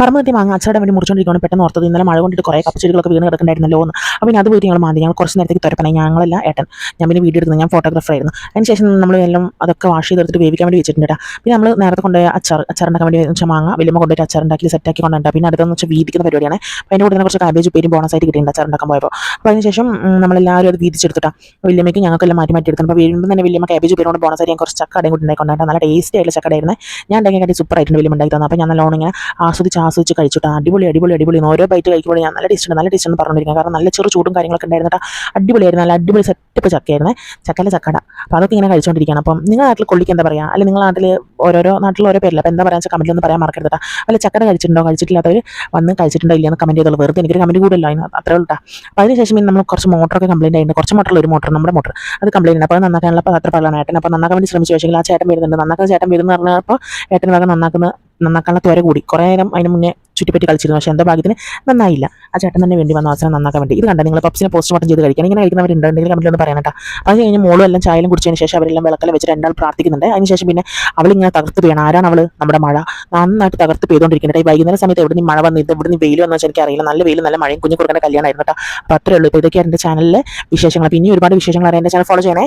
പറമ്പ് കെട്ടി മാങ്ങ അച്ചാടെ വേണ്ടി മുറിച്ചുകൊണ്ടിരിക്കുകയാണ്. പെട്ടെന്ന് ഓർത്തത് ഇന്നലെ മഴ കൊണ്ടിട്ട് കുറേ കപ്പച്ചെടികളൊക്കെ വീണ് കിടക്കണ്ടായിരുന്നല്ലോ എന്ന്. അപ്പോൾ പിന്നെ അത് പോയിട്ട് ഞങ്ങൾ മാന്തി. ഞങ്ങൾ കുറച്ച് നേരത്തേക്ക് തുരപ്പനായി. ഞങ്ങളല്ല ഏട്ടൻ. ഞാൻ പിന്നെ വീഡിയോ എടുക്കുന്നത്, ഞാൻ ഫോട്ടോഗ്രാഫർ ആയിരുന്നു. അതിന് ശേഷം നമ്മൾ എല്ലാം അതൊക്കെ വാഷ് ചെയ്തെടുത്തിട്ട് വേവിക്കാൻ വേണ്ടി വെച്ചിട്ടുണ്ട് കേട്ടോ. പിന്നെ നമ്മൾ നേരത്തെ കൊണ്ടുപോയ അച്ചാറുണ്ടാക്കാൻ വേണ്ടി വെച്ചാൽ മാങ്ങ വലിയ കൊണ്ടുപോയിട്ട് അച്ചാറുണ്ടാക്കി സെറ്റാക്കി കൊണ്ടുണ്ടാകും. പിന്നെ അടുത്തെന്ന് വെച്ചാൽ വീതിക്കുന്ന പരിപാടിയാണ്. അപ്പോൾ അതിൻ്റെ കൂടെ തന്നെ കുറച്ച് കാബേജ് ഉപ്പേരിയും ബോണസായിട്ട് കിട്ടിയിട്ടുണ്ട് അച്ചാറുണ്ടാക്കാൻ പോയപ്പോൾ. അപ്പോൾ അതിനുശേഷം നമ്മളെല്ലാവരും അത് വീതിച്ചെടുത്തിട്ടാണ്. വലിയമ്മയ്ക്ക് ഞങ്ങൾക്കെല്ലാം മാറ്റി എടുത്തിട്ടുണ്ട്. അപ്പോൾ വീണ്ടും തന്നെ വലിയമ്മ കാബേജ് ഉപ്പേരിയോട് ബോണസായിട്ട് ഞാൻ കുറച്ച് ചക്കടയും കൂടി ഉണ്ടായിക്കൊണ്ടായിട്ട് നല്ല ടേസ്റ്റി ആയിട്ടുള്ള ചക്കടയായിരുന്നു. ഞാൻ ഉണ്ടാക്കി സൂപ്പറായിട്ടുണ്ട് വലിയ ഉണ്ടാക്കി തന്നത്. അപ്പോൾ ഞാൻ നല്ലോണം ഇങ്ങനെ ആസ്വദിച്ച് കഴിച്ചിട്ട് അടിപൊളി ഓരോ ബൈറ്റ് കഴിക്കുമ്പോൾ ഞാൻ നല്ല ടേസ്റ്റ് എന്ന് പറഞ്ഞിരിക്കുന്നത്. കാരണം നല്ല ചൂടും കാര്യങ്ങളൊക്കെ ഉണ്ടായിരുന്നിട്ട് അടിപൊളിയായിരുന്നു. നല്ല അടിപൊളി സെറ്റപ്പ് ചക്കയായിരുന്നു. ചക്കട. അപ്പോൾ അതൊക്കെ ഇങ്ങനെ കഴിച്ചുകൊണ്ടിരിക്കുകയാണ്. അപ്പം നിങ്ങളുടെ നാട്ടിൽ കൊള്ളിക്ക് എന്താ പറയുക, അല്ലെങ്കിൽ നിങ്ങളുടെ നാട്ടിൽ ഓരോ നാട്ടിൽ ഓരോ പേരില്ല. അപ്പോൾ എന്താ പറയുക കമൻറ്റിൽ ഒന്ന് പറയാൻ മറക്കരുത്. അല്ല ചക്കട കഴിച്ചിട്ടുണ്ടോ, കഴിച്ചിട്ടില്ലാത്തവർ വന്ന് കഴിച്ചിട്ടുണ്ടോ ഇല്ലയെന്ന് കമൻറ്റ് ചെയ്തോളൂ. വെറുതെ എനിക്കൊരു കമൻറ്റ് കൂടില്ല അതിന് അത്രേ ഉള്ളൂ. അപ്പോൾ അതിനുശേഷം പിന്നെ നമ്മൾ കുറച്ച് മോട്ടറൊക്കെ കംപ്ലയിൻ്റ് ആയിട്ടുണ്ട്. കുറച്ച് മോട്ടറിൽ ഒരു മോട്ടർ നമ്മുടെ മോട്ടർ അത് കംപ്ലയിൻ്റ് ഉണ്ട്. അപ്പോൾ അത് നന്നാക്കാനുള്ള അത്ര പറയണം ഏട്ടൻ. അപ്പോൾ നന്നാക്കാൻ വേണ്ടി ശ്രമിച്ചു. പക്ഷേ ആ ചേട്ടൻ വരുന്നുണ്ട്. നന്നാക്കാൻ ചേട്ടൻ വരുന്ന പറഞ്ഞപ്പോൾ ഏട്ടൻ ഭാഗം നന്നാക്കാനുള്ള ത്വര കൂടി. കുറേ നേരം അതിന് മുന്നേ ചുറ്റിപ്പറ്റി കളിച്ചിരുന്നു. പക്ഷേ എൻ്റെ ഭാഗ്യത്തിന് നന്നായില്ല. ആ ചേട്ടൻ തന്നെ വേണ്ടി വന്ന അവസരം നന്നാക്കാൻ വേണ്ടി. ഇത് കണ്ട നിങ്ങൾ പപ്സിനെ പോസ്റ്റ്മോർട്ടം ചെയ്ത് കഴിക്കാൻ ഇങ്ങനെ കഴിക്കുന്നവരുണ്ടെങ്കിൽ കമൻറ്റിൽ ഒന്ന് പറയാൻ കേട്ടോ. അത് കഴിഞ്ഞ് മോളും എല്ലാം ചായലും കുടിച്ചതിന് ശേഷം അവരെല്ലാം വിളക്കല വെച്ച് രണ്ടാൾ പ്രാർത്ഥിക്കുന്നുണ്ട്. അതിനുശേഷം പിന്നെ അവളിങ്ങനെ തകർത്ത് പെയ്യണം. ആരാണ് അവൾ? നമ്മുടെ മഴ നന്നായിട്ട് തകർത്ത് പെയ്തുകൊണ്ടിരിക്കുന്നുണ്ട്. ഈ വൈകുന്നേരം സമയത്ത് എവിടെ നിന്ന് മഴ വന്നിട്ട് ഇവിടെ നിന്ന് വെയിൽ വന്നു വെച്ചാൽ എനിക്കറിയില്ല. നല്ല വെയിൽ നല്ല മഴയും കുഞ്ഞു കൊടുക്കേണ്ട കല്യാണമായിരുന്നു കേട്ടോ. അപ്പോൾ അത്രേ ഉള്ളൂ. ഇപ്പോൾ ഇതൊക്കെയാണ് എൻ്റെ ചാനലിലെ വിശേഷങ്ങൾ. പിന്നെ ഒരുപാട് വിശേഷങ്ങൾ അറിയാൻ എൻ്റെ ചാനൽ ഫോളോ ചെയ്യണേ.